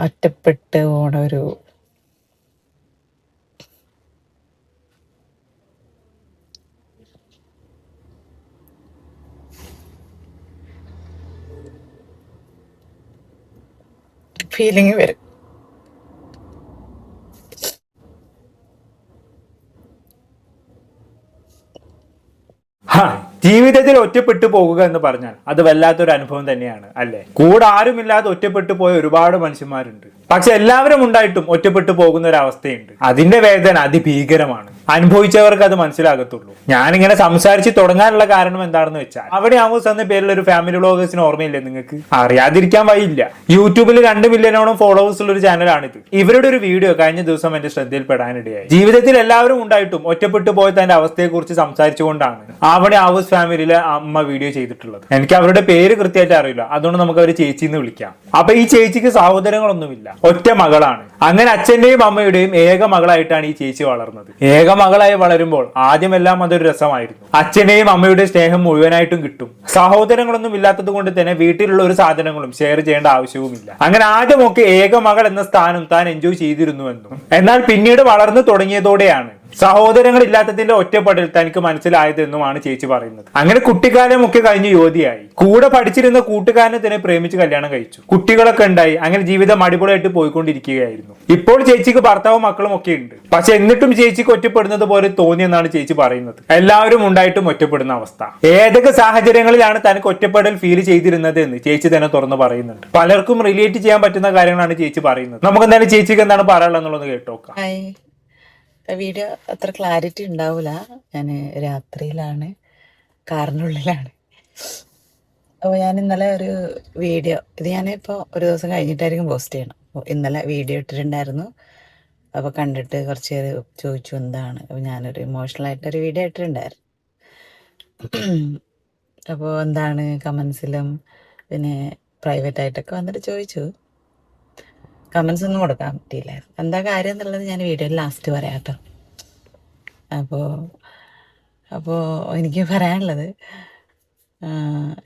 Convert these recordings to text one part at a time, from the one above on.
ഒറ്റപ്പെട്ട് പോണ ഒരു ഫീലിംഗ് വരും. ജീവിതത്തിൽ ഒറ്റപ്പെട്ടു പോകുക എന്ന് പറഞ്ഞാൽ അത് വല്ലാത്തൊരു അനുഭവം തന്നെയാണ് അല്ലേ. കൂടെ ആരുമില്ലാതെ ഒറ്റപ്പെട്ടു പോയ ഒരുപാട് മനുഷ്യന്മാരുണ്ട്. പക്ഷെ എല്ലാവരും ഉണ്ടായിട്ടും ഒറ്റപ്പെട്ടു പോകുന്ന ഒരു അവസ്ഥയുണ്ട്. അതിന്റെ വേദന അതിഭീകരമാണ്. അനുഭവിച്ചവർക്ക് അത് മനസ്സിലാകത്തുള്ളൂ. ഞാനിങ്ങനെ സംസാരിച്ച് തുടങ്ങാനുള്ള കാരണം എന്താണെന്ന് വെച്ചാൽ അവിടെ ആമോസ് എന്ന പേരിൽ ഒരു ഫാമിലി വ്ളോഗേഴ്സിന് ഓർമ്മയില്ലേ നിങ്ങൾക്ക്? അറിയാതിരിക്കാൻ വഴിയില്ല. യൂട്യൂബിൽ 2 മില്യണോളം ഫോളോവേഴ്സ് ഉള്ള ഒരു ചാനലാണിത്. ഇവരുടെ ഒരു വീഡിയോ കഴിഞ്ഞ ദിവസം എന്റെ ശ്രദ്ധയിൽപ്പെടാനിടയായി. ജീവിതത്തിൽ എല്ലാവരും ഉണ്ടായിട്ടും ഒറ്റപ്പെട്ടു പോയ തന്റെ അവസ്ഥയെ കുറിച്ച് സംസാരിച്ചുകൊണ്ടാണ് അവിടെ ആമോസ് ഫാമിലിയിലെ അമ്മ വീഡിയോ ചെയ്തിട്ടുള്ളത്. എനിക്ക് അവരുടെ പേര് കൃത്യമായിട്ട് അറിയില്ല, അതുകൊണ്ട് നമുക്ക് അവർ ചേച്ചി എന്ന് വിളിക്കാം. അപ്പൊ ഈ ചേച്ചിക്ക് സഹോദരങ്ങളൊന്നുമില്ല, ഒറ്റ മകളാണ്. അങ്ങനെ അച്ഛന്റെയും അമ്മയുടെയും ഏക മകളായിട്ടാണ് ഈ ചേച്ചി വളർന്നത്. ഏക മകളായി വളരുമ്പോൾ ആദ്യമെല്ലാം അതൊരു രസമായിരുന്നു. അച്ഛന്റെയും അമ്മയുടെ സ്നേഹം മുഴുവനായിട്ടും കിട്ടും. സഹോദരങ്ങളൊന്നും ഇല്ലാത്തത് കൊണ്ട് തന്നെ വീട്ടിലുള്ള ഒരു സാധനങ്ങളും ഷെയർ ചെയ്യേണ്ട ആവശ്യവുമില്ല. അങ്ങനെ ആദ്യമൊക്കെ ഏക മകൾ എന്ന സ്ഥാനം താൻ എൻജോയ് ചെയ്തിരുന്നുവെന്നും എന്നാൽ പിന്നീട് വളർന്നു തുടങ്ങിയതോടെയാണ് സഹോദരങ്ങൾ ഇല്ലാത്തതിന്റെ ഒറ്റപ്പെടൽ തനിക്ക് മനസ്സിലായതെന്നുമാണ് ചേച്ചി പറയുന്നത്. അങ്ങനെ കുട്ടിക്കാലമൊക്കെ കഴിഞ്ഞ് യുവതിയായി. കൂടെ പഠിച്ചിരുന്ന കൂട്ടുകാരനെ തന്നെ പ്രേമിച്ച് കല്യാണം കഴിച്ചു. കുട്ടികളൊക്കെ ഉണ്ടായി. അങ്ങനെ ജീവിതം അടിപൊളിയായിട്ട് പോയിക്കൊണ്ടിരിക്കുകയായിരുന്നു. ഇപ്പോൾ ചേച്ചിക്ക് ഭർത്താവും മക്കളും ഒക്കെ ഉണ്ട്. പക്ഷെ എന്നിട്ടും ചേച്ചിക്ക് ഒറ്റപ്പെടുന്നത് പോലെ തോന്നിയെന്നാണ് ചേച്ചി പറയുന്നത്. എല്ലാവരും ഉണ്ടായിട്ടും ഒറ്റപ്പെടുന്ന അവസ്ഥ. ഏതൊക്കെ സാഹചര്യങ്ങളിലാണ് തനിക്ക് ഒറ്റപ്പെടൽ ഫീൽ ചെയ്തിരുന്നത് എന്ന് ചേച്ചി തന്നെ തുറന്നു പറയുന്നുണ്ട്. പലർക്കും റിലേറ്റ് ചെയ്യാൻ പറ്റുന്ന കാര്യങ്ങളാണ് ചേച്ചി പറയുന്നത്. നമുക്ക് എന്തായാലും ചേച്ചിക്ക് എന്താണ് പറയാനുള്ളത് എന്നുള്ളത് കേട്ടോക്കാം. വീഡിയോ അത്ര ക്ലാരിറ്റി ഉണ്ടാവില്ല. ഞാൻ രാത്രിയിലാണ്, കാറിനുള്ളിലാണ്. അപ്പോൾ ഞാൻ ഇന്നലെ ഒരു വീഡിയോ, ഇത് ഞാനിപ്പോൾ ഒരു ദിവസം കഴിഞ്ഞിട്ടായിരിക്കും പോസ്റ്റ് ചെയ്യണം. അപ്പോൾ ഇന്നലെ വീഡിയോ ഇട്ടിട്ടുണ്ടായിരുന്നു. അപ്പോൾ കണ്ടിട്ട് കുറച്ച് പേര് ചോദിച്ചു എന്താണ്. അപ്പോൾ ഞാനൊരു ഇമോഷണലായിട്ടൊരു വീഡിയോ ഇട്ടിട്ടുണ്ടായിരുന്നു. അപ്പോൾ എന്താണ് കമൻസിലും പിന്നെ പ്രൈവറ്റായിട്ടൊക്കെ വന്നിട്ട് ചോദിച്ചു. കമൻസ് ഒന്നും കൊടുക്കാൻ പറ്റിയില്ലായിരുന്നു. എന്താ കാര്യം എന്നുള്ളത് ഞാൻ വീഡിയോയിൽ ലാസ്റ്റ് പറയാം കേട്ടോ. അപ്പോൾ എനിക്ക് പറയാനുള്ളത്,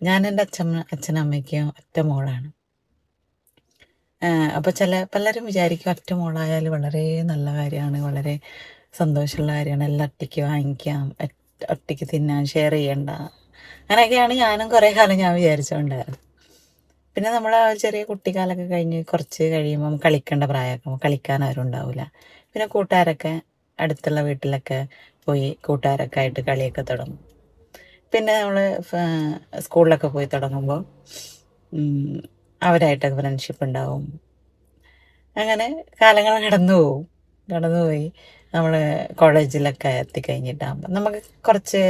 ഞാൻ എൻ്റെ അച്ഛനമ്മയ്ക്കും ഒറ്റ മോളാണ്. അപ്പോൾ പലരും വിചാരിക്കും ഒറ്റ മോളായാൽ വളരെ നല്ല കാര്യമാണ്, വളരെ സന്തോഷമുള്ള കാര്യമാണ്, എല്ലാം ഒറ്റയ്ക്ക് വാങ്ങിക്കാം, ഒറ്റയ്ക്ക് തിന്നാൻ, ഷെയർ ചെയ്യണ്ട, അങ്ങനെയൊക്കെയാണ് ഞാനും കുറേ കാലം ഞാൻ വിചാരിച്ചുകൊണ്ടായിരുന്നു. പിന്നെ നമ്മൾ ചെറിയ കുട്ടിക്കാലൊക്കെ കഴിഞ്ഞ് കുറച്ച് കഴിയുമ്പം കളിക്കേണ്ട പ്രായമൊക്കെ കളിക്കാൻ ആരും ഉണ്ടാവില്ല. പിന്നെ കൂട്ടുകാരൊക്കെ അടുത്തുള്ള വീട്ടിലൊക്കെ പോയി കൂട്ടുകാരൊക്കെ ആയിട്ട് കളിയൊക്കെ തുടങ്ങും. പിന്നെ നമ്മൾ സ്കൂളിലൊക്കെ പോയി തുടങ്ങുമ്പോൾ അവരായിട്ടൊക്കെ ഫ്രണ്ട്ഷിപ്പ് ഉണ്ടാവും. അങ്ങനെ കാലങ്ങൾ കടന്നുപോയി നമ്മൾ കോളേജിലൊക്കെ എത്തിക്കഴിഞ്ഞിട്ടാകുമ്പോൾ നമുക്ക് കുറച്ച്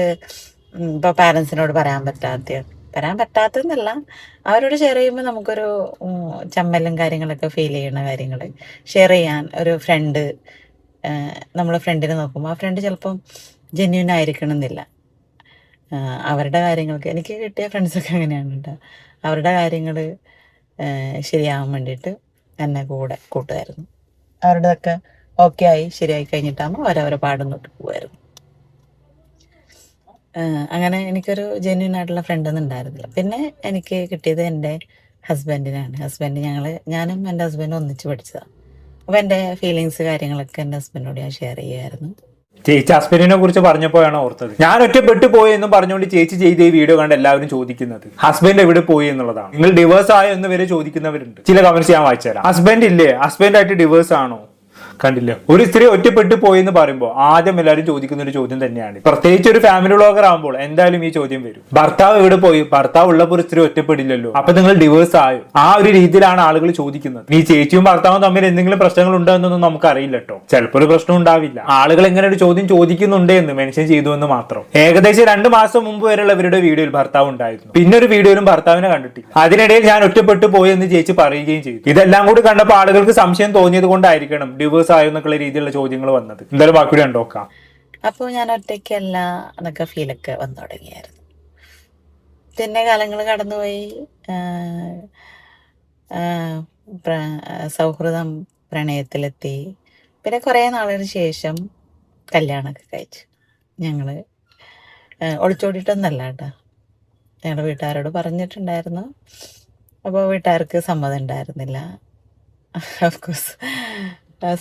ഇപ്പോൾ പാരൻസിനോട് പറയാൻ പറ്റാത്തതെന്നല്ല, അവരോട് ഷെയർ ചെയ്യുമ്പോൾ നമുക്കൊരു ചമ്മലും കാര്യങ്ങളൊക്കെ ഫീൽ ചെയ്യണ കാര്യങ്ങൾ ഷെയർ ചെയ്യാൻ ഒരു ഫ്രണ്ട്, നമ്മളെ ഫ്രണ്ടിനെ നോക്കുമ്പോൾ ആ ഫ്രണ്ട് ചിലപ്പം ജെന്യൂൻ ആയിരിക്കണമെന്നില്ല. അവരുടെ കാര്യങ്ങൾക്ക്, എനിക്ക് കിട്ടിയ ഫ്രണ്ട്സൊക്കെ അങ്ങനെയാണ് കേട്ടോ, അവരുടെ കാര്യങ്ങൾ ശരിയാവാൻ വേണ്ടിയിട്ട് എന്നെ കൂടെ കൂട്ടുമായിരുന്നു. അവരുടെതൊക്കെ ഓക്കെ ആയി ശരിയായി കഴിഞ്ഞിട്ടാകുമ്പോൾ അവരവരെ പാടും തൊട്ട് പോകുമായിരുന്നു. അങ്ങനെ എനിക്കൊരു ജെന്യൂൻ ആയിട്ടുള്ള ഫ്രണ്ടൊന്നും ഉണ്ടായിരുന്നില്ല. പിന്നെ എനിക്ക് കിട്ടിയത് എൻ്റെ ഹസ്ബൻഡ് ഞാനും എൻ്റെ ഹസ്ബൻഡും ഒന്നിച്ച് പഠിച്ചതാണ്. അപ്പോൾ എൻ്റെ ഫീലിങ്സ് കാര്യങ്ങളൊക്കെ എൻ്റെ ഹസ്ബൻഡിനോട് ഞാൻ ഷെയർ ചെയ്യുമായിരുന്നു. ചേച്ചി ഹസ്ബൻഡിനെ കുറിച്ച് പറഞ്ഞപ്പോഴാണ് ഓർത്തത്, ഞാൻ ഒറ്റപ്പെട്ടു പോയി എന്നും പറഞ്ഞുകൊണ്ട് ചേച്ചി ചെയ്ത ഈ വീഡിയോ കണ്ട് എല്ലാവരും ചോദിക്കുന്നത് ഹസ്ബൻഡ് എവിടെ പോയി എന്നുള്ളതാണ്. നിങ്ങൾ ഡിവേഴ്സ് ആയോ എന്ന് വരെ ചോദിക്കുന്നവരുണ്ട്. ചില കമന്റ്സ് ഞാൻ വായിച്ചുതരാം. ഹസ്ബൻഡ് ഇല്ലേ, ഹസ്ബൻഡായിട്ട് ഡിവേഴ്സ് ആണോ? കണ്ടില്ല, ഒരു സ്ത്രീ ഒറ്റപ്പെട്ടു പോയി എന്ന് പറയുമ്പോൾ ആദ്യം എല്ലാവരും ചോദിക്കുന്ന ഒരു ചോദ്യം തന്നെയാണ്. പ്രത്യേകിച്ച് ഒരു ഫാമിലി വ്ളോഗർ ആകുമ്പോൾ എന്തായാലും ഈ ചോദ്യം വരും. ഭർത്താവ് എവിടെ പോയി? ഭർത്താവ് ഉള്ളപ്പോൾ ഒരു സ്ത്രീ ഒറ്റപ്പെടില്ലല്ലോ, അപ്പൊ നിങ്ങൾ ഡിവേഴ്സ് ആയോ? ആ ഒരു രീതിയിലാണ് ആളുകൾ ചോദിക്കുന്നത്. ഈ ചേച്ചിയും ഭർത്താവും തമ്മിൽ എന്തെങ്കിലും പ്രശ്നങ്ങൾ ഉണ്ടോ എന്നൊന്നും നമുക്ക് അറിയില്ല കേട്ടോ. ചിലപ്പോൾ ഒരു പ്രശ്നം ഉണ്ടാവില്ല. ആളുകൾ എങ്ങനെ ഒരു ചോദ്യം ചോദിക്കുന്നുണ്ട് എന്ന് മെൻഷൻ ചെയ്തു എന്ന് മാത്രം. ഏകദേശം 2 മാസം മുമ്പ് വരെയുള്ള ഇവരുടെ വീഡിയോയിൽ ഭർത്താവ് ഉണ്ടായിരുന്നു. പിന്നെ ഒരു വീഡിയോയിലും ഭർത്താവിനെ കണ്ടിട്ടില്ല. അതിനിടയിൽ ഞാൻ ഒറ്റപ്പെട്ടു പോയി എന്ന് ചേച്ചി പറയുകയും ചെയ്തു. ഇതെല്ലാം കൂടി കണ്ടപ്പോൾ ആളുകൾക്ക് സംശയം തോന്നിയത് കൊണ്ടായിരിക്കണം ഡിവേഴ്സ് ആയോ എന്നൊക്കെയുള്ള രീതിയിലുള്ള ചോദ്യങ്ങൾ വന്നത്. എന്തായാലും ബാക്കി കണ്ടോക്കാം. അപ്പോൾ ഞാൻ ഒറ്റയ്ക്കല്ല എന്നൊക്കെ ഫീലൊക്കെ വന്നു തുടങ്ങിയായിരുന്നു. പിന്നെ കാലങ്ങൾ കടന്നുപോയി. സൗഹൃദം പ്രണയത്തിലെത്തി. പിന്നെ കുറേ നാളിന് ശേഷം കല്യാണമൊക്കെ കഴിച്ചു. ഞങ്ങൾ ഒളിച്ചോടിയിട്ടൊന്നല്ല കേട്ടോ, ഞങ്ങളുടെ വീട്ടുകാരോട് പറഞ്ഞിട്ടുണ്ടായിരുന്നു. അപ്പോൾ വീട്ടുകാർക്ക് സമ്മതം ഉണ്ടായിരുന്നില്ല. ഓഫ് കോഴ്സ്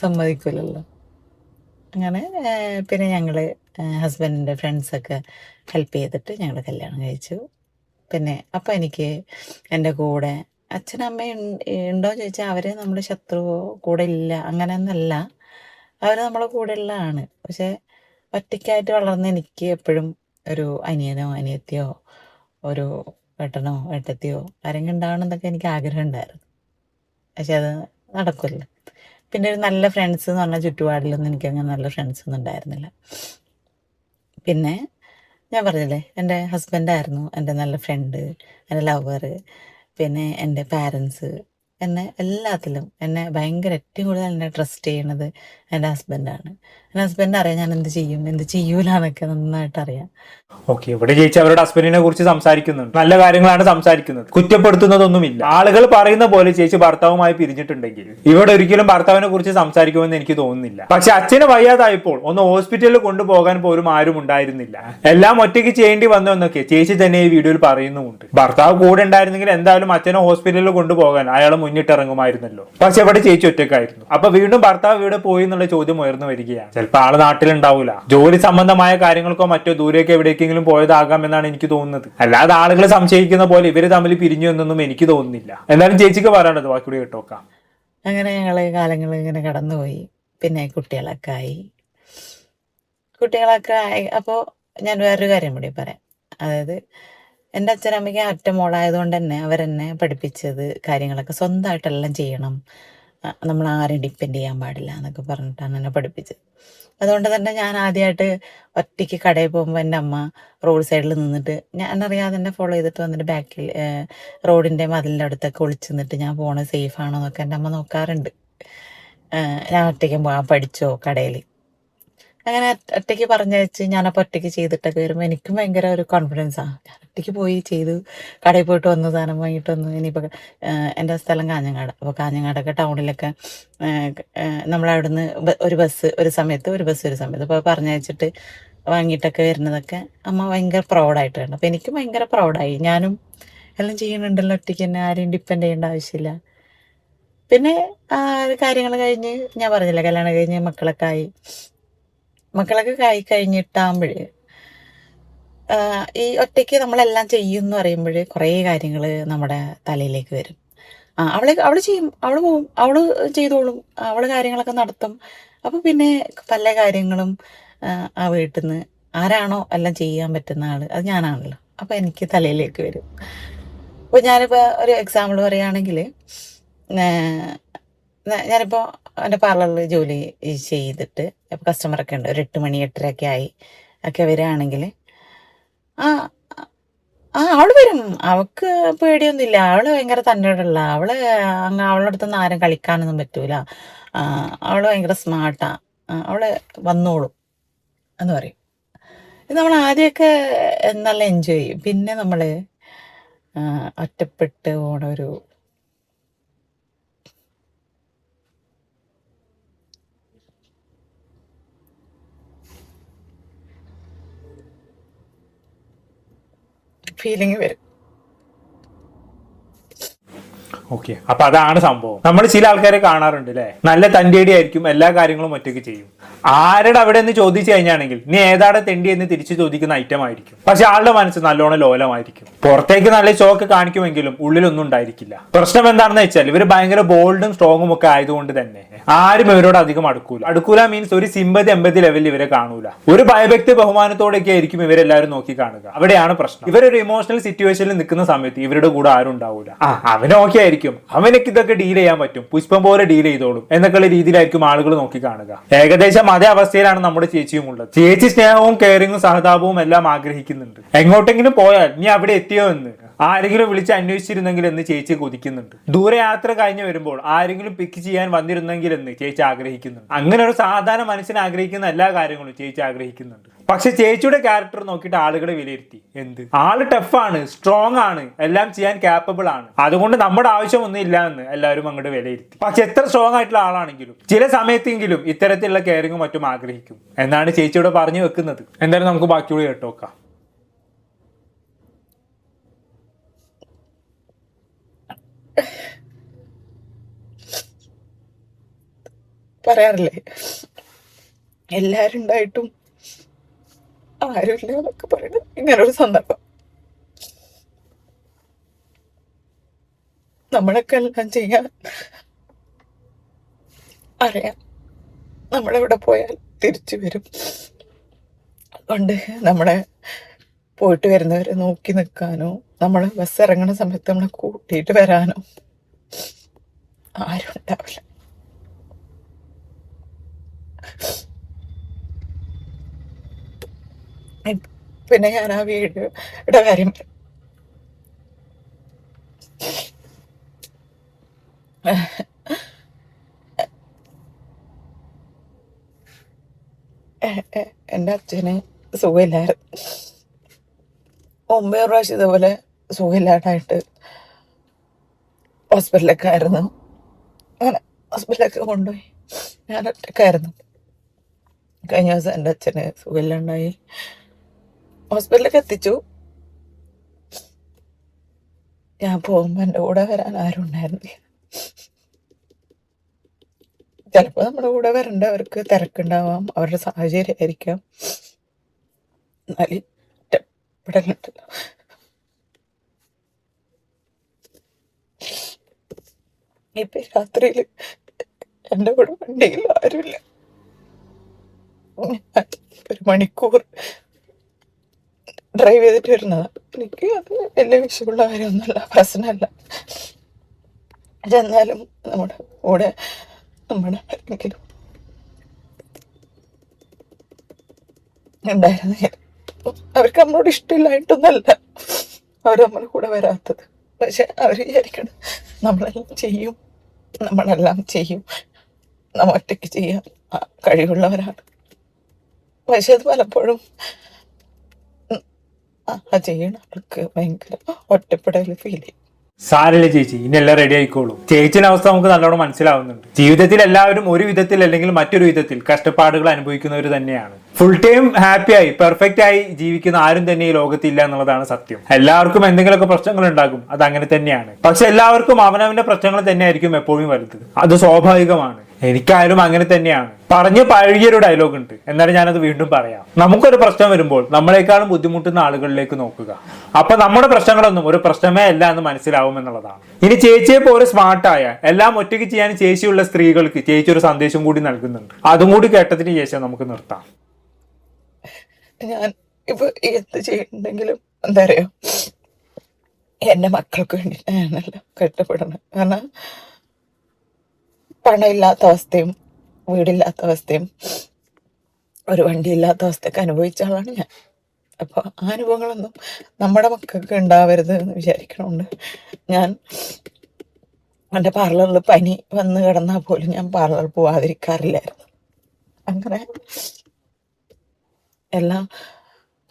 സമ്മതിക്കില്ലല്ലോ. അങ്ങനെ പിന്നെ ഞങ്ങൾ ഹസ്ബൻഡിൻ്റെ ഫ്രണ്ട്സൊക്കെ ഹെൽപ്പ് ചെയ്തിട്ട് ഞങ്ങൾ കല്യാണം കഴിച്ചു. പിന്നെ അപ്പം എനിക്ക് എൻ്റെ കൂടെ അച്ഛനും അമ്മയും ഉണ്ടോ എന്ന് ചോദിച്ചാൽ അവർ നമ്മുടെ ശത്രുവോ കൂടെ ഇല്ല അങ്ങനെയൊന്നല്ല. അവർ നമ്മളെ കൂടെ ഉള്ളതാണ്. പക്ഷേ ഒറ്റയ്ക്കായിട്ട് വളർന്ന എനിക്ക് എപ്പോഴും ഒരു അനിയനോ അനിയത്തിയോ ഒരു ഏട്ടനോ ഏട്ടത്തിയോ ആരെങ്കിലും ഉണ്ടാവണം എന്നൊക്കെ എനിക്ക് ആഗ്രഹം ഉണ്ടായിരുന്നു. പക്ഷെ അത് നടക്കില്ല. പിന്നെ ഒരു നല്ല ഫ്രണ്ട്സ് എന്ന് പറഞ്ഞാൽ ചുറ്റുപാടിലൊന്നും എനിക്കങ്ങനെ നല്ല ഫ്രണ്ട്സൊന്നും ഉണ്ടായിരുന്നില്ല. പിന്നെ ഞാൻ പറഞ്ഞില്ലേ എൻ്റെ ഹസ്ബൻഡായിരുന്നു എൻ്റെ നല്ല ഫ്രണ്ട്, എൻ്റെ ലവറ്. പിന്നെ എൻ്റെ പാരൻസ് എന്നെ എല്ലാത്തിലും എന്നെ ഭയങ്കര ഏറ്റവും കൂടുതൽ എന്നെ ട്രസ്റ്റ് ചെയ്യണത് എൻ്റെ ഹസ്ബൻഡാണ്. എൻ്റെ ഹസ്ബൻഡ് അറിയാം ഞാൻ എന്ത് ചെയ്യും എന്ത് ചെയ്യൂല എന്നൊക്കെ നന്നായിട്ട് അറിയാം. ഓക്കെ, ഇവിടെ ചേച്ചി അവരുടെ ഹസ്ബൻഡിനെ കുറിച്ച് സംസാരിക്കുന്നുണ്ട്, നല്ല കാര്യങ്ങളാണ് സംസാരിക്കുന്നത്, കുറ്റപ്പെടുത്തുന്നതൊന്നുമില്ല. ആളുകൾ പറയുന്ന പോലെ ചേച്ചി ഭർത്താവുമായി പിരിഞ്ഞിട്ടുണ്ടെങ്കിൽ ഇവിടെ ഒരിക്കലും ഭർത്താവിനെ കുറിച്ച് സംസാരിക്കുമെന്ന് എനിക്ക് തോന്നുന്നില്ല. പക്ഷെ അച്ഛന് വയ്യാതായപ്പോൾ ഒന്ന് ഹോസ്പിറ്റലിൽ കൊണ്ടുപോകാൻ പോലും ആരും ഉണ്ടായിരുന്നില്ല. എല്ലാം ഒറ്റയ്ക്ക് ചെയ്യേണ്ടി വന്നു എന്നൊക്കെ ചേച്ചി തന്നെ ഈ വീഡിയോയിൽ പറയുന്നുമുണ്ട്. ഭർത്താവ് കൂടെ ഉണ്ടായിരുന്നെങ്കിൽ എന്തായാലും അച്ഛനെ ഹോസ്പിറ്റലിൽ കൊണ്ടുപോകാൻ അയാൾ മുന്നിട്ടിറങ്ങുമായിരുന്നല്ലോ. പക്ഷെ ഇവിടെ ചേച്ചി ഒറ്റക്കായിരുന്നു. അപ്പൊ വീണ്ടും ഭർത്താവ് ഇവിടെ പോയി എന്നുള്ള ചോദ്യം ഉയർന്നു വരികയാണ്. ചിലപ്പോൾ ആള് നാട്ടിലുണ്ടാവൂല, ജോലി സംബന്ധമായ കാര്യങ്ങൾക്കോ മറ്റോ ദൂരേക്ക് എവിടേക്കെങ്കിലും പോയതാകാം എന്നാണ് എനിക്ക് തോന്നുന്നത്. അല്ലാതെ ആളുകൾ സംശയിക്കുന്ന പോലെ ഇവര് തമ്മിൽ പിരിഞ്ഞു എന്നൊന്നും എനിക്ക് തോന്നുന്നില്ല. എന്തായാലും ചേച്ചിക്ക് പറയാനുള്ളത് ബാക്കിയൂടെ കേട്ടോക്കാം. അങ്ങനെ ഞങ്ങൾ കാലങ്ങൾ ഇങ്ങനെ കടന്നുപോയി. പിന്നെ കുട്ടികളൊക്കെ ആയി. അപ്പോൾ ഞാൻ വേറൊരു കാര്യം കൂടി പറയാം. അതായത് എൻ്റെ അച്ഛനമ്മയ്ക്ക് ഒറ്റ മോളായതുകൊണ്ട് തന്നെ അവരെന്നെ പഠിപ്പിച്ചത് കാര്യങ്ങളൊക്കെ സ്വന്തമായിട്ടെല്ലാം ചെയ്യണം, നമ്മൾ ആരെയും ഡിപ്പെൻഡ് ചെയ്യാൻ പാടില്ല എന്നൊക്കെ പറഞ്ഞിട്ടാണ് എന്നെ പഠിപ്പിച്ചത്. അതുകൊണ്ട് തന്നെ ഞാൻ ആദ്യമായിട്ട് ഒറ്റയ്ക്ക് കടയിൽ പോകുമ്പോൾ എൻ്റെ അമ്മ റോഡ് സൈഡിൽ നിന്നിട്ട് ഞാനറിയാതെ എന്നെ ഫോളോ ചെയ്തിട്ട് വന്നിട്ട് ബാക്കിൽ റോഡിൻ്റെ മതിലിൻ്റെ അടുത്തൊക്കെ ഒളിച്ച് നിന്നിട്ട് ഞാൻ പോണത് സേഫ് ആണോ എന്നൊക്കെ എൻ്റെ അമ്മ നോക്കാറുണ്ട്. ഞാൻ ഒറ്റയ്ക്ക് പോകാൻ പഠിച്ചോ കടയിൽ. അങ്ങനെ ഒറ്റയ്ക്ക് പറഞ്ഞയച്ച് ഞാനപ്പോൾ ഒറ്റയ്ക്ക് ചെയ്തിട്ടൊക്കെ വരുമ്പോൾ എനിക്കും ഭയങ്കര ഒരു കോൺഫിഡൻസാണ്. ഞാൻ ഒറ്റയ്ക്ക് പോയി ചെയ്തു, കടയിൽ പോയിട്ട് വന്നു, സാധനം വാങ്ങിയിട്ട് വന്നു. ഇനിയിപ്പോൾ എൻ്റെ സ്ഥലം കാഞ്ഞങ്ങാട്. അപ്പോൾ കാഞ്ഞങ്ങാടൊക്കെ ടൗണിലൊക്കെ നമ്മളവിടുന്ന് ഒരു ബസ് ഒരു സമയത്ത് അപ്പോൾ പറഞ്ഞയച്ചിട്ട് വാങ്ങിയിട്ടൊക്കെ വരുന്നതൊക്കെ അമ്മ ഭയങ്കര പ്രൗഡായിട്ട് കണ്ടു. അപ്പോൾ എനിക്കും ഭയങ്കര പ്രൗഡായി. ഞാനും എല്ലാം ചെയ്യുന്നുണ്ടല്ലോ ഒറ്റയ്ക്ക് തന്നെ, ആരെയും ഡിപ്പെൻഡ് ചെയ്യേണ്ട ആവശ്യമില്ല. പിന്നെ കാര്യങ്ങൾ കഴിഞ്ഞ് ഞാൻ പറഞ്ഞില്ല, കല്യാണം കഴിഞ്ഞ് മക്കളൊക്കെ ആയി കഴിഞ്ഞിട്ടാകുമ്പോഴേ ഈ ഒറ്റയ്ക്ക് നമ്മളെല്ലാം ചെയ്യും എന്ന് പറയുമ്പോൾ കുറേ കാര്യങ്ങൾ നമ്മുടെ തലയിലേക്ക് വരും. അവൾ ചെയ്യും, അവൾ പോവും, അവൾ ചെയ്തോളും, അവൾ കാര്യങ്ങളൊക്കെ നടത്തും. അപ്പോൾ പിന്നെ പല കാര്യങ്ങളും ആ വീട്ടിൽ നിന്ന് ആരാണോ എല്ലാം ചെയ്യാൻ പറ്റുന്ന ആൾ അത് ഞാനാണല്ലോ. അപ്പോൾ എനിക്ക് തലയിലേക്ക് വരും. അപ്പോൾ ഞാനിപ്പോൾ ഒരു എക്സാമ്പിൾ പറയുകയാണെങ്കിൽ, ഞാനിപ്പോൾ എൻ്റെ പാർലറിൽ ജോലി ചെയ്തിട്ട് ഇപ്പോൾ കസ്റ്റമറൊക്കെ ഉണ്ട്, ഒരു 8 മണി 8:30 ഒക്കെ ആയി ഒക്കെ വരികയാണെങ്കിൽ അവൾ വരും. അവൾക്ക് പേടിയൊന്നുമില്ല, അവൾ ഭയങ്കര തന്നോടുള്ള, അവളുടെ അടുത്തൊന്നും ആരും കളിക്കാനൊന്നും പറ്റൂല, അവൾ ഭയങ്കര സ്മാർട്ടാ, അവൾ വന്നോളും എന്ന് പറയും. ഇത് നമ്മൾ ആദ്യമൊക്കെ നല്ല എൻജോയ് ചെയ്യും. പിന്നെ നമ്മൾ ഒറ്റപ്പെട്ട് പോണ ഒരു ഫീലിംഗ് വരും. ഓക്കെ, അപ്പൊ അതാണ് സംഭവം. നമ്മൾ ചില ആൾക്കാരെ കാണാറുണ്ട് അല്ലെ, നല്ല തന്റേടി ആയിരിക്കും, എല്ലാ കാര്യങ്ങളും ഒറ്റയ്ക്ക് ചെയ്യും. ആരുടെ അവിടെ നിന്ന് ചോദിച്ചു കഴിഞ്ഞാണെങ്കിൽ നീ ഏതാടെ തെണ്ടി എന്ന് തിരിച്ചു ചോദിക്കുന്ന ഐറ്റം ആയിരിക്കും. പക്ഷെ ആളുടെ മനസ്സ് നല്ലോണം ലോലമായിരിക്കും. പുറത്തേക്ക് നല്ല ഷോക്ക് കാണിക്കുമെങ്കിലും ഉള്ളിലൊന്നും ഉണ്ടായിരിക്കില്ല. പ്രശ്നം എന്താണെന്ന് വെച്ചാൽ ഇവർ ഭയങ്കര ബോൾഡും സ്ട്രോങ്ങും ഒക്കെ ആയതുകൊണ്ട് തന്നെ ആരും ഇവരോട് അധികം അടുക്കൂല മീൻസ് ഒരു സിമ്പതി എമ്പതി ലെവലിൽ ഇവരെ കാണൂല. ഒരു ഭയഭക്തി ബഹുമാനത്തോടെയൊക്കെ ആയിരിക്കും ഇവരെല്ലാവരും നോക്കി കാണുക. അവിടെയാണ് പ്രശ്നം. ഇവരൊരു ഇമോഷണൽ സിറ്റുവേഷനിൽ നിൽക്കുന്ന സമയത്ത് ഇവരുടെ കൂടെ ആരും ഉണ്ടാവൂല. അവന് ഓക്കെ ആയിരിക്കും, അവനൊക്കെ ഇതൊക്കെ ഡീൽ ചെയ്യാൻ പറ്റും, പുഷ്പം പോലെ ഡീൽ ചെയ്തോളും എന്നൊക്കെയുള്ള രീതിയിലായിരിക്കും ആളുകൾ നോക്കി കാണുക. ഏകദേശം അതേ അവസ്ഥയിലാണ് നമ്മുടെ ചേച്ചിയും ഉള്ളത്. ചേച്ചി സ്നേഹവും കെയറിങ്ങും സഹതാപവും എല്ലാം ആഗ്രഹിക്കുന്നുണ്ട്. എങ്ങോട്ടെങ്കിലും പോയാൽ നീ അവിടെ എത്തിയോ എന്ന് ആരെങ്കിലും വിളിച്ച് അന്വേഷിച്ചിരുന്നെങ്കിൽ എന്ന് ചേച്ചി കൊതിക്കുന്നുണ്ട്. ദൂരെ യാത്ര കഴിഞ്ഞ് വരുമ്പോൾ ആരെങ്കിലും പിക്ക് ചെയ്യാൻ വന്നിരുന്നെങ്കിൽ എന്ന് ചേച്ചി ആഗ്രഹിക്കുന്നുണ്ട്. അങ്ങനെ ഒരു സാധാരണ മനുഷ്യൻ ആഗ്രഹിക്കുന്ന എല്ലാ കാര്യങ്ങളും ചേച്ചി ആഗ്രഹിക്കുന്നുണ്ട്. പക്ഷെ ചേച്ചിയുടെ ക്യാരക്ടർ നോക്കിയിട്ട് ആളുകളെ വിലയിരുത്തി, എന്ത് ആള് ടഫാണ്, സ്ട്രോങ് ആണ്, എല്ലാം ചെയ്യാൻ കാപ്പബിൾ ആണ്, അതുകൊണ്ട് നമ്മുടെ ആവശ്യമൊന്നും ഇല്ല എന്ന് എല്ലാവരും അങ്ങോട്ട് വിലയിരുത്തി. പക്ഷെ എത്ര സ്ട്രോങ് ആയിട്ടുള്ള ആളാണെങ്കിലും ചില സമയത്തെങ്കിലും ഇത്തരത്തിലുള്ള കെയറിങ്ങും മറ്റും ആഗ്രഹിക്കും എന്നാണ് ചേച്ചിയോട് പറഞ്ഞു വെക്കുന്നത്. എന്തായാലും നമുക്ക് ബാക്കിയുള്ള കേട്ടോക്കാം. പറയാറില്ലേ, എല്ലാരും ഉണ്ടായിട്ടും ആരുമില്ല എന്നൊക്കെ പറയുന്നത് ഇങ്ങനൊരു സന്ദർഭം. നമ്മളൊക്കെ എല്ലാം ചെയ്യാൻ അറിയാം, നമ്മളെവിടെ പോയാൽ തിരിച്ചു വരും. അതുകൊണ്ട് നമ്മളെ പോയിട്ട് വരുന്നവരെ നോക്കി നിൽക്കാനോ നമ്മൾ ബസ് ഇറങ്ങുന്ന സമയത്ത് നമ്മളെ കൂട്ടിയിട്ട് വരാനോ ആരും ഉണ്ടാവില്ല. പിന്നെ ഞാൻ ആ വീടിന്റെ കാര്യം എൻ്റെ അച്ഛന് സുഖമില്ലായിരുന്നു. 9 പ്രാവശ്യം ഇതുപോലെ സുഖമില്ലാണ്ടായിട്ട് ഹോസ്പിറ്റലൊക്കെ ആയിരുന്നു. അങ്ങനെ ഹോസ്പിറ്റലൊക്കെ കൊണ്ടുപോയി. ഞാൻ ഒറ്റക്കായിരുന്നു. കഴിഞ്ഞ ദിവസം എൻ്റെ അച്ഛന് സുഖമില്ലാണ്ടായി, ഹോസ്പിറ്റലിലൊക്കെ എത്തിച്ചു. ഞാൻ പോകുമ്പോൾ എൻ്റെ കൂടെ വരാൻ ആരും ഉണ്ടായിരുന്നില്ല. ചിലപ്പോൾ നമ്മുടെ കൂടെ വരേണ്ടവർക്ക് തിരക്കുണ്ടാവാം, അവരുടെ സാഹചര്യം ആയിരിക്കാം. എന്നാലും ഒറ്റപ്പെടലുണ്ടല്ലോ. ഇപ്പൊ രാത്രിയിൽ എൻ്റെ കൂടെ വണ്ടിയിൽ ആരുമില്ല. ഞാൻ 1 മണിക്കൂർ ഡ്രൈവ് ചെയ്തിട്ട് വരുന്നതാണ്. എനിക്ക് അത് വലിയ വിഷയമുള്ള കാര്യമൊന്നുമല്ല, പ്രശ്നമല്ല. പക്ഷെ എന്നാലും നമ്മുടെ കൂടെ നമ്മുടെ ആരെങ്കിലും ഉണ്ടായിരുന്നെങ്കിൽ, അവർക്ക് നമ്മളോട് ഇഷ്ടമില്ലായിട്ടൊന്നല്ല അവർ നമ്മുടെ കൂടെ വരാത്തത്. പക്ഷെ അവർ വിചാരിക്കണം നമ്മളെല്ലാം ചെയ്യും, നമ്മ ഒറ്റയ്ക്ക് ചെയ്യാൻ കഴിവുള്ളവരാണ്. പക്ഷെ അത് പലപ്പോഴും ചെയ്യണ ആൾക്ക് ഭയങ്കര ഒറ്റപ്പെടൽ ഫീൽ ചെയ്യും. സാരല്ലേ ചേച്ചി, ഇനി എല്ലാം റെഡി ആയിക്കോളും. ചേച്ചിയുടെ അവസ്ഥ നമുക്ക് നല്ലോണം മനസ്സിലാവുന്നുണ്ട്. ജീവിതത്തിൽ എല്ലാവരും ഒരു വിധത്തിൽ അല്ലെങ്കിൽ മറ്റൊരു വിധത്തിൽ കഷ്ടപ്പാടുകൾ അനുഭവിക്കുന്നവർ തന്നെയാണ്. ഫുൾ ടൈം ഹാപ്പിയായി പെർഫെക്റ്റ് ആയി ജീവിക്കുന്ന ആരും തന്നെ ഈ ലോകത്തില്ല എന്നുള്ളതാണ് സത്യം. എല്ലാവർക്കും എന്തെങ്കിലുമൊക്കെ പ്രശ്നങ്ങൾ ഉണ്ടാകും, അത് അങ്ങനെ തന്നെയാണ്. പക്ഷെ എല്ലാവർക്കും അവനവന്റെ പ്രശ്നങ്ങൾ തന്നെയായിരിക്കും എപ്പോഴും വലുത്, അത് സ്വാഭാവികമാണ്. എനിക്കായാലും അങ്ങനെ തന്നെയാണ്. പറഞ്ഞ് പഴകിയൊരു ഡയലോഗ് ഉണ്ട്, എന്നാലും ഞാനത് വീണ്ടും പറയാം. നമുക്കൊരു പ്രശ്നം വരുമ്പോൾ നമ്മളെക്കാളും ബുദ്ധിമുട്ടുന്ന ആളുകളിലേക്ക് നോക്കുക. അപ്പൊ നമ്മുടെ പ്രശ്നങ്ങളൊന്നും ഒരു പ്രശ്നമേ അല്ല എന്ന് മനസ്സിലാവും എന്നുള്ളതാണ്. ഇനി ചേച്ചിയെ പോലെ സ്മാർട്ടായ എല്ലാം ഒറ്റയ്ക്ക് ചെയ്യാൻ ശേഷിയുള്ള സ്ത്രീകൾക്ക് ചേച്ചി ഒരു സന്ദേശം കൂടി നൽകുന്നുണ്ട്. അതും കൂടി കേട്ടതിന് ശേഷം നമുക്ക് നിർത്താം. ഞാൻ ഇപ്പൊ എന്ത് ചെയ്യുന്നുണ്ടെങ്കിലും എന്താ പറയാ, എന്റെ മക്കൾക്ക് വേണ്ടി ഞാനല്ല കഷ്ടപ്പെടണം. കാരണം പണമില്ലാത്ത അവസ്ഥയും വീടില്ലാത്ത അവസ്ഥയും ഒരു വണ്ടിയില്ലാത്ത അവസ്ഥയൊക്കെ അനുഭവിച്ച ആളാണ് ഞാൻ. അപ്പോൾ ആ അനുഭവങ്ങളൊന്നും നമ്മുടെ മക്കൾക്ക് ഉണ്ടാവരുത് എന്ന് വിചാരിക്കണോണ്ട് ഞാൻ എൻ്റെ പാർലറിൽ പനി വന്ന് കിടന്നാൽ പോലും ഞാൻ പാർലറിൽ പോവാതിരിക്കാറില്ലായിരുന്നു. അങ്ങനെ എല്ലാം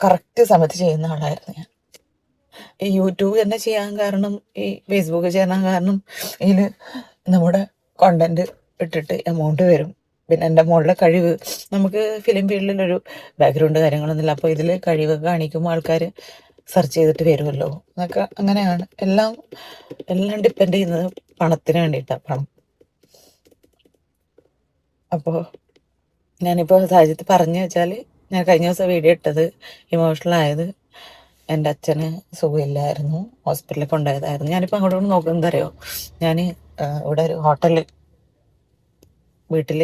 കറക്റ്റ് സമയത്ത് ചെയ്യുന്ന ആളായിരുന്നു ഞാൻ. ഈ യൂട്യൂബ് തന്നെ ചെയ്യാൻ കാരണം, ഈ ഫേസ്ബുക്ക് ചെയ്യാൻ കാരണം ഇതിൽ നമ്മുടെ കോണ്ടന്റ് ഇട്ടിട്ട് എമൗണ്ട് വരും. പിന്നെ എൻ്റെ മോളുടെ കഴിവ്, നമുക്ക് ഫിലിം ഫീൽഡിലൊരു ബാക്ക്ഗ്രൗണ്ട് കാര്യങ്ങളൊന്നുമില്ല. അപ്പോൾ ഇതിൽ കഴിവ് കാണിക്കുമ്പോൾ ആൾക്കാർ സെർച്ച് ചെയ്തിട്ട് വരുമല്ലോ എന്നൊക്കെ. അങ്ങനെയാണ് എല്ലാം ഡിപ്പെൻഡ് ചെയ്യുന്നത് പണത്തിന് വേണ്ടിയിട്ടാണ്, പണം. അപ്പോൾ ഞാനിപ്പോൾ സാഹചര്യത്തിൽ പറഞ്ഞു വെച്ചാൽ, ഞാൻ കഴിഞ്ഞ ദിവസം വീഡിയോ ഇട്ടത് ഇമോഷണൽ ആയത് എൻ്റെ അച്ഛന് സുഖമില്ലായിരുന്നു, ഹോസ്പിറ്റലിൽ കൊണ്ടുപോയതായിരുന്നു. ഞാനിപ്പോൾ അങ്ങോട്ട് നോക്കുന്നത് എന്താ അറിയോ, ഞാൻ ഇവിടെ ഒരു ഹോട്ടലിൽ വീട്ടിൽ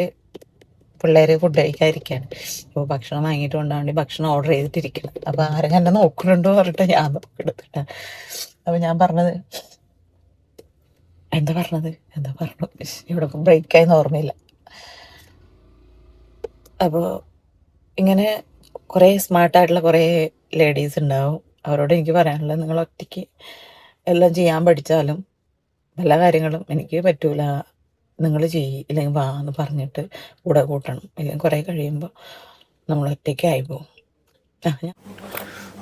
പിള്ളേർ ഫുഡ് കഴിക്കാതിരിക്കുകയാണ്. അപ്പോൾ ഭക്ഷണം വാങ്ങിയിട്ട് കൊണ്ടാൻ വേണ്ടി ഭക്ഷണം ഓർഡർ ചെയ്തിട്ടിരിക്കണം. അപ്പോൾ ആരും എന്നെ നോക്കുന്നുണ്ടോ പറഞ്ഞിട്ട് ഞാൻ നോക്കിയെടുത്തിട്ട. അപ്പോൾ ഞാൻ പറഞ്ഞത് എന്താ പറഞ്ഞു ഇവിടെ ബ്രേക്കായെന്ന് ഓർമ്മയില്ല. അപ്പോൾ ഇങ്ങനെ കുറേ സ്മാർട്ടായിട്ടുള്ള കുറേ ലേഡീസ് ഉണ്ടാവും. അവരോട് എനിക്ക് പറയാനുള്ളത്, നിങ്ങൾ ഒറ്റയ്ക്ക് എല്ലാം ചെയ്യാൻ പഠിച്ചാലും എല്ലാ കാര്യങ്ങളും എനിക്ക് പറ്റൂല, നിങ്ങൾ ഇല്ലെങ്കിൽ വാ എന്ന് പറഞ്ഞിട്ട് കൂടെ കൂട്ടണം. ഇല്ലെങ്കിൽ കുറേ കഴിയുമ്പോൾ നമ്മൾ ഒറ്റയ്ക്ക് ആയി പോകും.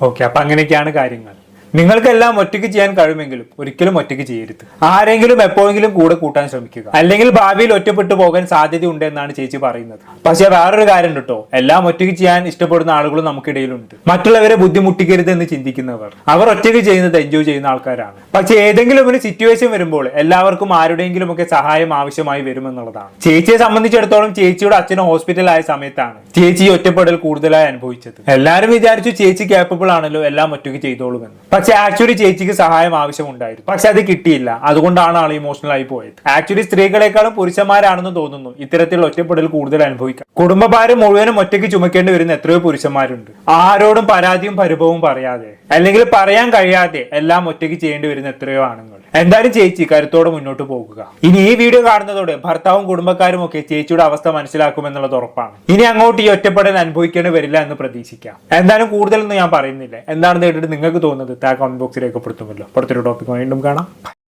ഓക്കെ, അപ്പൊ അങ്ങനെയൊക്കെയാണ് കാര്യങ്ങൾ. നിങ്ങൾക്കെല്ലാം ഒറ്റയ്ക്ക് ചെയ്യാൻ കഴിയുമെങ്കിലും ഒരിക്കലും ഒറ്റയ്ക്ക് ചെയ്യരുത്. ആരെങ്കിലും എപ്പോഴെങ്കിലും കൂടെ കൂട്ടാൻ ശ്രമിക്കുക, അല്ലെങ്കിൽ ഭാവിയിൽ ഒറ്റപ്പെട്ടു പോകാൻ സാധ്യതയുണ്ട് എന്നാണ് ചേച്ചി പറയുന്നത്. പക്ഷെ വേറൊരു കാര്യം കേട്ടോ, എല്ലാം ഒറ്റയ്ക്ക് ചെയ്യാൻ ഇഷ്ടപ്പെടുന്ന ആളുകളും നമുക്കിടയിലുണ്ട്. മറ്റുള്ളവരെ ബുദ്ധിമുട്ടിക്കരുത് എന്ന് ചിന്തിക്കുന്നവർ. അവർ ഒറ്റയ്ക്ക് ചെയ്യുന്നത് എൻജോയ് ചെയ്യുന്ന ആൾക്കാരാണ്. പക്ഷെ ഏതെങ്കിലും ഒരു സിറ്റുവേഷൻ വരുമ്പോൾ എല്ലാവർക്കും ആരുടെയെങ്കിലും ഒക്കെ സഹായം ആവശ്യമായി വരുമെന്നുള്ളതാണ്. ചേച്ചിയെ സംബന്ധിച്ചിടത്തോളം ചേച്ചിയുടെ അച്ഛനും ഹോസ്പിറ്റലായ സമയത്താണ് ചേച്ചി ഒറ്റപ്പെടൽ കൂടുതലായി അനുഭവിച്ചത്. എല്ലാവരും വിചാരിച്ചു ചേച്ചി കേപ്പബിൾ ആണല്ലോ, എല്ലാം ഒറ്റയ്ക്ക് ചെയ്തോളുമെന്ന്. പക്ഷെ ആക്ച്വലി ചേച്ചിക്ക് സഹായം ആവശ്യമുണ്ടായിരുന്നു. പക്ഷെ അത് കിട്ടിയില്ല. അതുകൊണ്ടാണ് ആൾ ഇമോഷണൽ ആയി പോയത്. ആക്ച്വലി സ്ത്രീകളെക്കാളും പുരുഷന്മാരാണെന്ന് തോന്നുന്നു ഇത്തരത്തിൽ ഒറ്റപ്പെടൽ കൂടുതൽ അനുഭവിക്കാം. കുടുംബഭാരം മുഴുവനും ഒറ്റയ്ക്ക് ചുമക്കേണ്ടി വരുന്ന എത്രയോ പുരുഷന്മാരുണ്ട്. ആരോടും പരാതിയും പരിഭവവും പറയാതെ, അല്ലെങ്കിൽ പറയാൻ കഴിയാതെ എല്ലാം ഒറ്റയ്ക്ക് ചെയ്യേണ്ടി വരുന്ന എത്രയോ ആണുങ്ങൾ. എന്തായാലും ചേച്ചി കരുത്തോടെ മുന്നോട്ട് പോകുക. ഇനി ഈ വീഡിയോ കാണുന്നതോടെ ഭർത്താവും കുടുംബക്കാരും ഒക്കെ ചേച്ചിയുടെ അവസ്ഥ മനസ്സിലാക്കുമെന്നുള്ളത് ഉറപ്പാണ്. ഇനി അങ്ങോട്ട് ഈ ഒറ്റപ്പെടൽ അനുഭവിക്കേണ്ടി വരില്ല എന്ന് പ്രതീക്ഷിക്കാം. എന്തായാലും കൂടുതലൊന്നും ഞാൻ പറയുന്നില്ല. എന്താണെന്ന് കേട്ടിട്ട് നിങ്ങൾക്ക് തോന്നുന്നത് കമന്റ് ബോക്സിൽ രേഖപ്പെടുത്തുമല്ലോ. അടുത്തൊരു ടോപ്പിക് വീണ്ടും കാണാം.